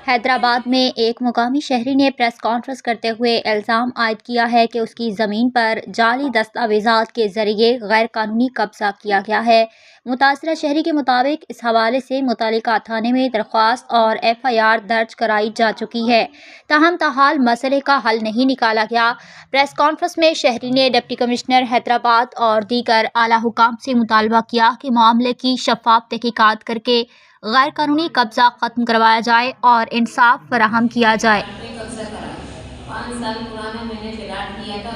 हैदराबाद में एक मुकामी शहरी ने प्रेस कॉन्फ्रेंस करते हुए इल्ज़ाम आयद किया है कि उसकी ज़मीन पर जाली दस्तावेज़ात के ज़रिए गैर कानूनी कब्ज़ा किया गया है। मुतासरा शहरी के मुताबिक इस हवाले से मुतल्लिका थाने में दरख्वास्त और FIR दर्ज कराई जा चुकी है, ताहम ताहाल मसले का हल नहीं निकाला गया। प्रेस कॉन्फ्रेंस में शहरी ने डिप्टी कमिश्नर हैदराबाद और दीगर आला हुकाम से मुतालबा किया कि मामले की शफाफ तहकीकात करके गैर कानूनी कब्जा खत्म करवाया जाए और इंसाफ फराहम किया जाए। 5 साल पुराना मैंने प्लाट लिया था,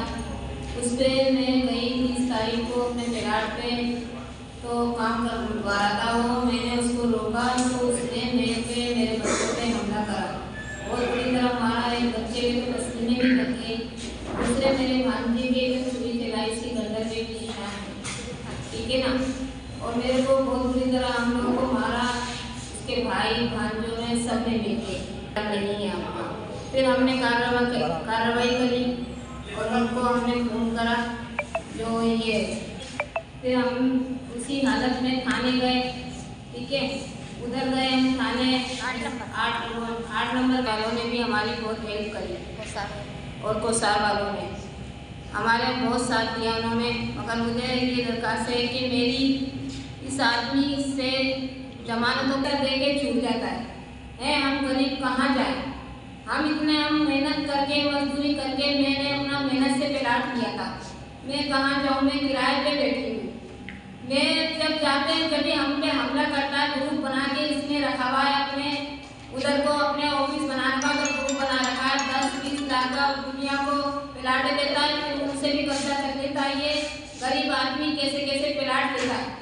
उस पर मैं गई 30 तारीख को अपने प्लाट पे तो काम करवा रहा था। वो मैंने उसको रोका तो उसने मेरे बच्चों पे हमला करा, बहुत बुरी तरह मारा। एक बच्चे के तो पसीने भी लग गए, दूसरे मेरे भांजे के तो छुरी चलाई, इसकी गर्दन पे भी निशान है, ठीक है ना। और मेरे को बहुत बुरी तरह हम लोगों को मारा, उसके भाई भांजों ने सब ने मिलके नहीं है आपका। फिर हमने कार्रवाई करी और उनको हमने फोन करा जो ये, फिर हम उसी हालत में थाने गए, ठीक है। उधर गए हम थाने, 8 नंबर वालों ने भी हमारी बहुत हेल्प करी और कोसार वालों ने हमारे बहुत साथ दिया उन्होंने। मगर मुझे ये दरख्वास्त है कि मेरी इस आदमी से जमानतों का दे के छूट जाता है। हम गरीब कहाँ जाए, हम मेहनत करके मजदूरी करके मैंने अपना मेहनत से प्लाट लिया था, मैं कहाँ जाऊँ, मैं किराए पे बैठी हूँ। मैं जब जाते हैं जब भी हम पे हमला करता है, ग्रुप बना के इसने रखा हुआ है अपने उधर को अपने ऑफिस बना रखा, तो ग्रुप बना रखा है, 10-20 लाख का दुनिया को प्लाट देता है, फिर उनसे भी कब्जा कर लेता है। ये गरीब आदमी कैसे कैसे प्लाट लेता है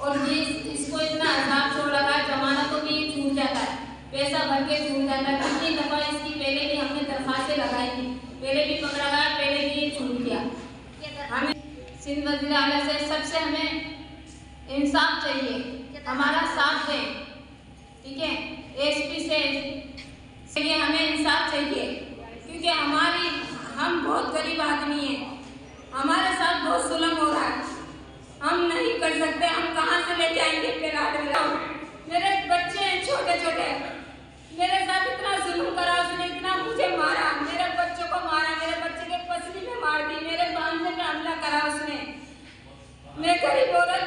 और ये इसको इतना अजाब छोड़ रखा है, जमानतों भी छूट जाता है, पैसा भर के छूट जाता है। कितनी दफा इसकी पहले भी हमने दरख्वास्तें लगाई थी, पहले भी पकड़ा गया, पहले भी छूट गया। हमें सिंध वज़ीर आला से सबसे हमें इंसाफ चाहिए, हमारा साथ दें, ठीक है। SP से ये हमें इंसाफ चाहिए, क्योंकि हम बहुत गरीब आदमी हैं, हमारे साथ बहुत जुल्म हो रहा है, हम नहीं कर सकते, हम कहाँ से लेके आएंगे प्लाट। मेरे बच्चे हैं छोटे छोटे, मेरे साथ इतना जुल्म करा उसने, इतना मुझे मारा, मेरे बच्चों को मारा, मेरे बच्चे के पसली में मार दी, मेरे भांजे पे हमला करा उसने। मैं गरीब औरत